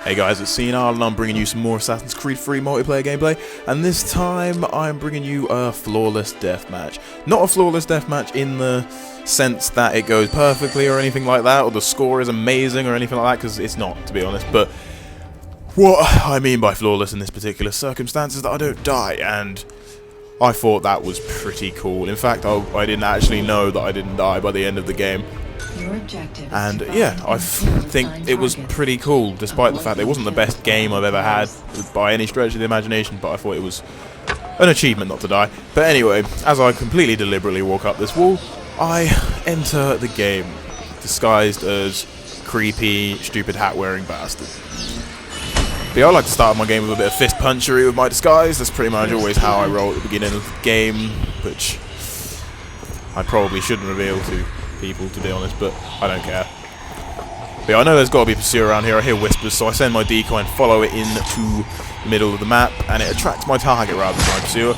Hey guys, it's Senile and I'm bringing you some more Assassin's Creed 3 multiplayer gameplay, and this time I'm bringing you a flawless deathmatch. Not a flawless deathmatch in the sense that it goes perfectly or anything like that, or the score is amazing or anything like that, because it's not, to be honest, but what I mean by flawless in this particular circumstance is that I don't die, and I thought that was pretty cool. In fact, I didn't actually know that I didn't die by the end of the game. And yeah, I think it was pretty cool, despite the fact it wasn't the best game I've ever had by any stretch of the imagination, but I thought it was an achievement not to die. But anyway, as I completely deliberately walk up this wall, I enter the game, disguised as creepy, stupid hat-wearing bastard. But yeah, I like to start my game with a bit of fist punchery with my disguise. That's pretty much always how I roll at the beginning of the game, which I probably shouldn't reveal to people, to be honest, but I don't care. But yeah, I know there's got to be a pursuer around here. I hear whispers, so I send my decoy and follow it into the middle of the map, and it attracts my target rather than my pursuer.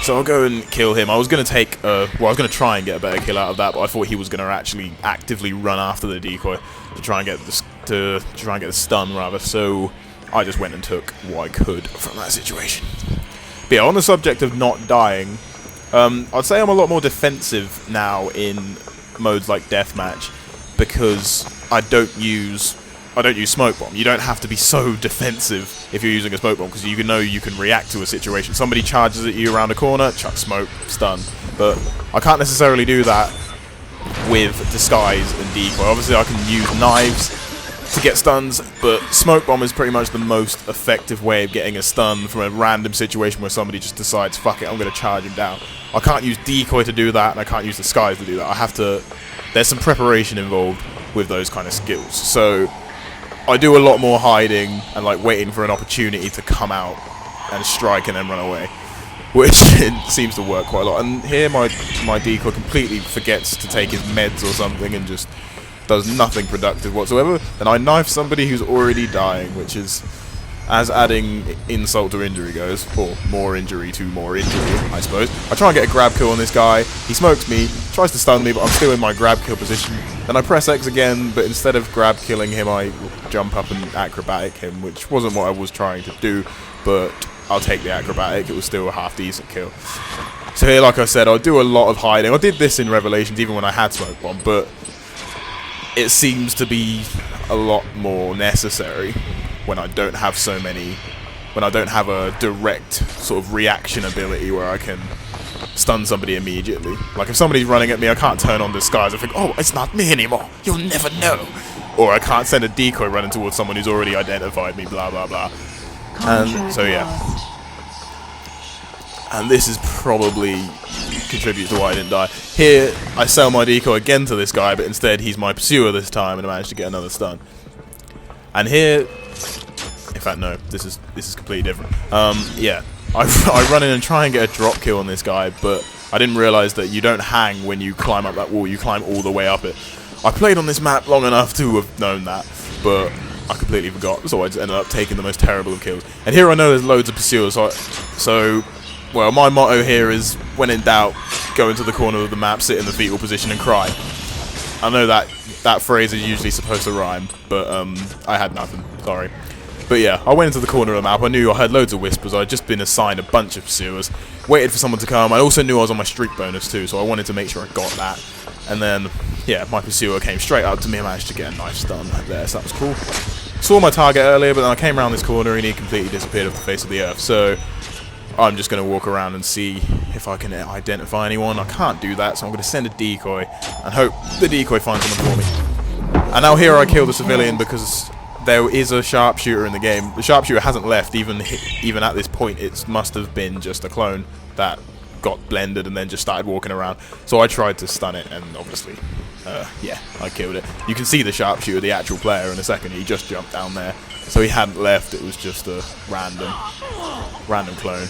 So I'll go and kill him. I was going to take, well, I was going to try and get a better kill out of that, but I thought he was going to actually actively run after the decoy to try and get the stun rather. So I just went and took what I could from that situation. But yeah, on the subject of not dying, I'd say I'm a lot more defensive now in modes like Deathmatch, because I don't use smoke bomb. You don't have to be so defensive if you're using a smoke bomb, because you know you can react to a situation. Somebody charges at you around a corner, chuck smoke, stun. But I can't necessarily do that with disguise and decoy. Obviously I can use knives to get stuns, but smoke bomb is pretty much the most effective way of getting a stun from a random situation where somebody just decides, fuck it, I'm going to charge him down. I can't use decoy to do that, and I can't use disguise to do that. I have to, there's some preparation involved with those kind of skills. So I do a lot more hiding and like waiting for an opportunity to come out and strike and then run away, which it seems to work quite a lot. And here my decoy completely forgets to take his meds or something and just does nothing productive whatsoever, and I knife somebody who's already dying, which is as adding insult to injury goes, or more injury to more injury, I suppose. I try and get a grab kill on this guy. He smokes me, tries to stun me, but I'm still in my grab kill position. Then I press X again, but instead of grab killing him, I jump up and acrobatic him, which wasn't what I was trying to do, but I'll take the acrobatic. It was still a half decent kill. So here, like I said, I'll do a lot of hiding. I did this in Revelations even when I had smoke bomb, but it seems to be a lot more necessary when I don't have so many, when I don't have a direct sort of reaction ability where I can stun somebody immediately. Like if somebody's running at me, I can't turn on disguise. I think, oh, it's not me anymore. You'll never know. Or I can't send a decoy running towards someone who's already identified me, blah, blah, blah. And so, yeah. And this is probably contributes to why I didn't die. Here, I sell my decoy again to this guy, but instead he's my pursuer this time, and I managed to get another stun. And here, in fact, no, this is completely different. Yeah, I run in and try and get a drop kill on this guy, but I didn't realise that you don't hang when you climb up that wall. You climb all the way up it. I played on this map long enough to have known that, but I completely forgot, so I just ended up taking the most terrible of kills. And here I know there's loads of pursuers, so well, my motto here is, when in doubt, go into the corner of the map, sit in the fetal position and cry. I know that phrase is usually supposed to rhyme, but I had nothing, sorry. But yeah, I went into the corner of the map. I knew I heard loads of whispers. I'd just been assigned a bunch of pursuers. Waited for someone to come. I also knew I was on my streak bonus too, so I wanted to make sure I got that. And then, yeah, my pursuer came straight up to me and managed to get a nice stun right there, so that was cool. Saw my target earlier, but then I came around this corner and he completely disappeared off the face of the earth, so I'm just going to walk around and see if I can identify anyone. I can't do that, so I'm going to send a decoy and hope the decoy finds someone for me. And now here I kill the civilian because there is a sharpshooter in the game. The sharpshooter hasn't left even at this point. It must have been just a clone that got blended and then just started walking around. So I tried to stun it, and obviously, yeah, I killed it. You can see the sharpshooter, the actual player, in a second. He just jumped down there. So he hadn't left. It was just a random clone.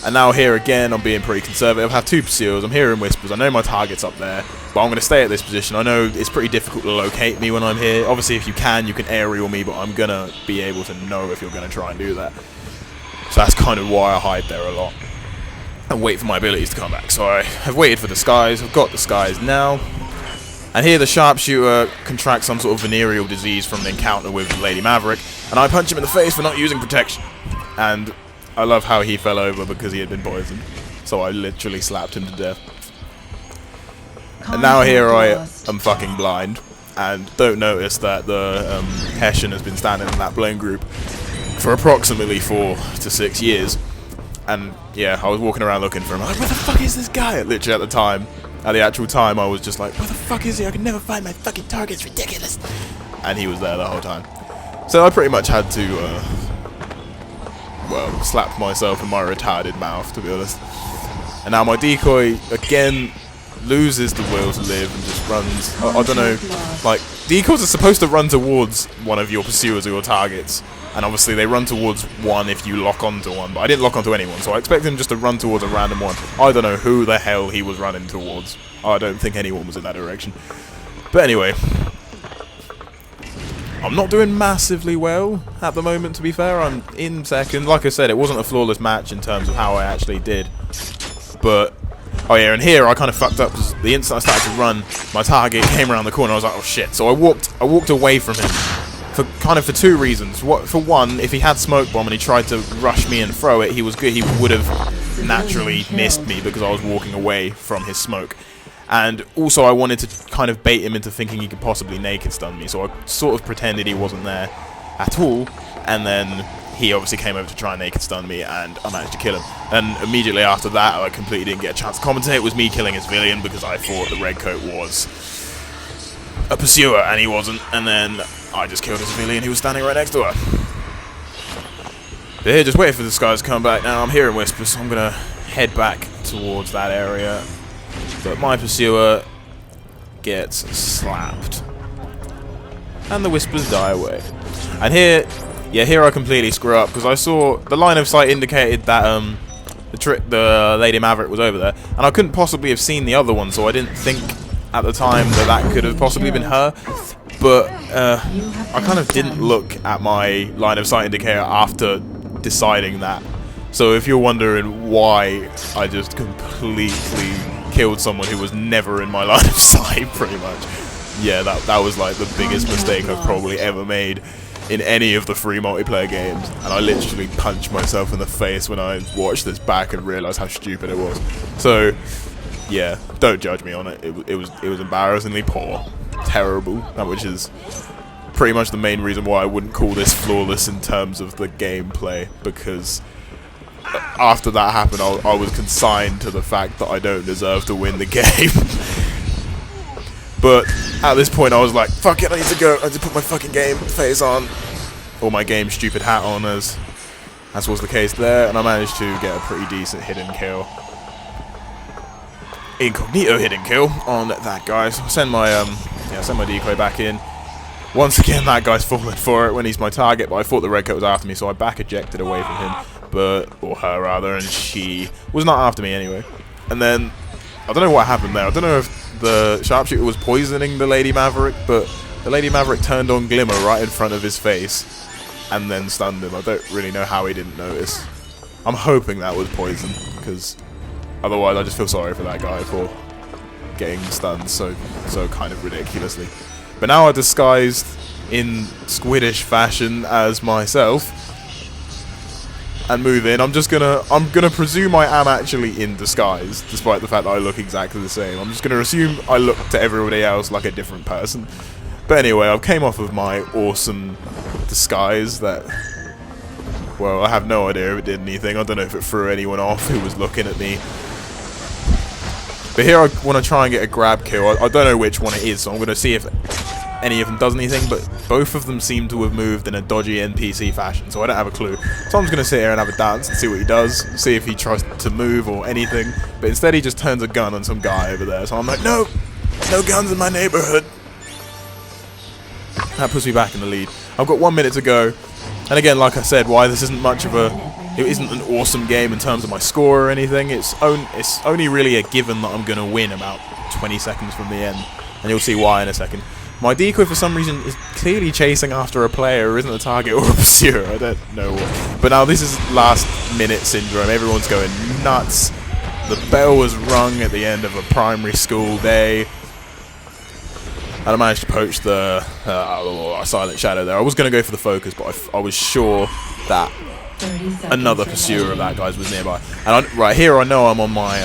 And now here again, I'm being pretty conservative. I have two pursuers. I'm hearing whispers. I know my target's up there, but I'm going to stay at this position. I know it's pretty difficult to locate me when I'm here. Obviously, if you can aerial me, but I'm going to be able to know if you're going to try and do that. So that's kind of why I hide there a lot and wait for my abilities to come back. So I have waited for disguise. I've got disguise now. And here the sharpshooter contracts some sort of venereal disease from the encounter with Lady Maverick, and I punch him in the face for not using protection. And I love how he fell over because he had been poisoned. So I literally slapped him to death. And now here I am fucking blind, and don't notice that the Hessian has been standing in that blame group for approximately 4 to 6 years. And yeah, I was walking around looking for him. I'm like, where the fuck is this guy? Literally at the time. At the actual time, I was just like, where the fuck is he? I can never find my fucking target. It's ridiculous. And he was there the whole time. So I pretty much had to, well, slap myself in my retarded mouth, to be honest. And now my decoy, again, loses the will to live and just runs. I don't know, like, decoys are supposed to run towards one of your pursuers or your targets. And obviously they run towards one if you lock onto one, but I didn't lock onto anyone, so I expected him just to run towards a random one. I don't know who the hell he was running towards. I don't think anyone was in that direction. But anyway, I'm not doing massively well at the moment, to be fair. I'm in second. Like I said, it wasn't a flawless match in terms of how I actually did. But, oh yeah, and here I kind of fucked up because the instant I started to run, my target came around the corner. I was like, oh shit. So I walked away from him. For 2 reasons. For one, if he had smoke bomb and he tried to rush me and throw it, he was good. He would have naturally missed me because I was walking away from his smoke. And also, I wanted to kind of bait him into thinking he could possibly naked stun me, so I sort of pretended he wasn't there at all. And then he obviously came over to try and naked stun me, and I managed to kill him. And immediately after that, I completely didn't get a chance to commentate. It was me killing his villain because I thought the redcoat was a pursuer, and he wasn't. And then I just killed his civilian who was standing right next to her. But here, just waiting for this guy to come back. Now I'm hearing whispers, so I'm gonna head back towards that area. But my pursuer gets slapped, and the whispers die away. And here, yeah, here I completely screw up because I saw the line of sight indicated that the Lady Maverick was over there, and I couldn't possibly have seen the other one, so I didn't think at the time that could have possibly been her. But I kind of didn't look at my line of sight indicator after deciding that. So if you're wondering why I just completely killed someone who was never in my line of sight, pretty much, yeah, that was like the biggest mistake I've probably ever made in any of the free multiplayer games. And I literally punched myself in the face when I watched this back and realised how stupid it was. So yeah, don't judge me on it. It was embarrassingly poor. Terrible, which is pretty much the main reason why I wouldn't call this flawless in terms of the gameplay, because after that happened I was consigned to the fact that I don't deserve to win the game. But at this point I was like, fuck it, I need to go. I need to put my fucking game face on, or my game stupid hat on, as was the case there, and I managed to get a pretty decent hidden kill. Incognito hidden kill on that guy. So I'll send my send my decoy back in. Once again, that guy's falling for it when he's my target, but I thought the redcoat was after me, so I back ejected away from him, or her rather, and she was not after me anyway. And then I don't know what happened there. I don't know if the sharpshooter was poisoning the Lady Maverick, but the Lady Maverick turned on Glimmer right in front of his face and then stunned him. I don't really know how he didn't notice. I'm hoping that was poison, because otherwise I just feel sorry for that guy for getting stunned so kind of ridiculously. But now I'm disguised in Squiddish fashion as myself and move in. I'm gonna presume I am actually in disguise, despite the fact that I look exactly the same. I'm just gonna assume I look to everybody else like a different person. But anyway, I came off of my awesome disguise that, well, I have no idea if it did anything. I don't know if it threw anyone off who was looking at me. But here I want to try and get a grab kill. I don't know which one it is, so I'm going to see if any of them does anything, but both of them seem to have moved in a dodgy NPC fashion, so I don't have a clue. So I'm just going to sit here and have a dance and see what he does, see if he tries to move or anything. But instead he just turns a gun on some guy over there, so I'm like, no! No guns in my neighborhood! That puts me back in the lead. I've got 1 minute to go. And again, like I said, why this isn't much of it isn't an awesome game in terms of my score or anything. It's only really a given that I'm going to win about 20 seconds from the end. And you'll see why in a second. My decoy, for some reason, is clearly chasing after a player who isn't a target or a pursuer. I don't know what. But now this is last minute syndrome. Everyone's going nuts. The bell was rung at the end of a primary school day. And I managed to poach the silent shadow there. I was going to go for the focus, but I was sure that another pursuer of that guy's was nearby. And right here, I know I'm on my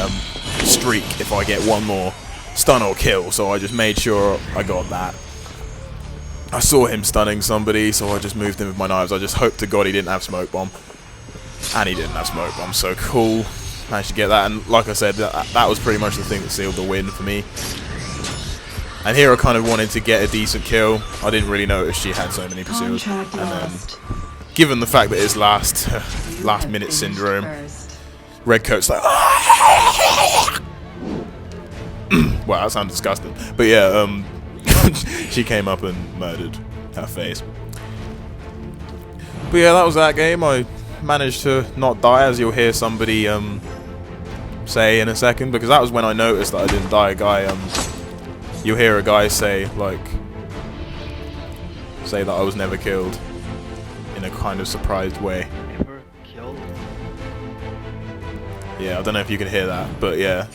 streak if I get one more stun or kill, so I just made sure I got that. I saw him stunning somebody, so I just moved in with my knives. I just hoped to God he didn't have smoke bomb. And he didn't have smoke bomb, so cool. Managed to get that, and like I said, that was pretty much the thing that sealed the win for me. And here I kind of wanted to get a decent kill. I didn't really notice she had so many pursuers. And then, given the fact that it's last minute syndrome, Redcoat's like, wow, that sounds disgusting. But yeah, she came up and murdered her face. But yeah, that was that game. I managed to not die, as you'll hear somebody say in a second, because that was when I noticed that I didn't die. A guy, you'll hear a guy say that I was never killed in a kind of surprised way. Never killed? Yeah, I don't know if you can hear that, but yeah.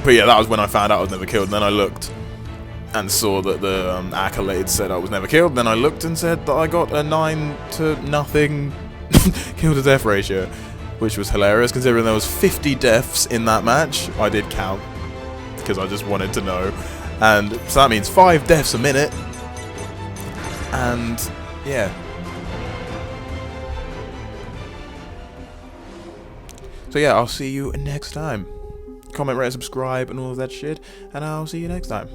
But yeah, that was when I found out I was never killed. Then I looked and saw that the accolades said I was never killed. Then I looked and said that I got a 9-0 kill to death ratio, which was hilarious considering there was 50 deaths in that match. I did count because I just wanted to know, and so that means 5 deaths a minute. And yeah. So yeah, I'll see you next time. Comment, rate, subscribe, and all of that shit, and I'll see you next time.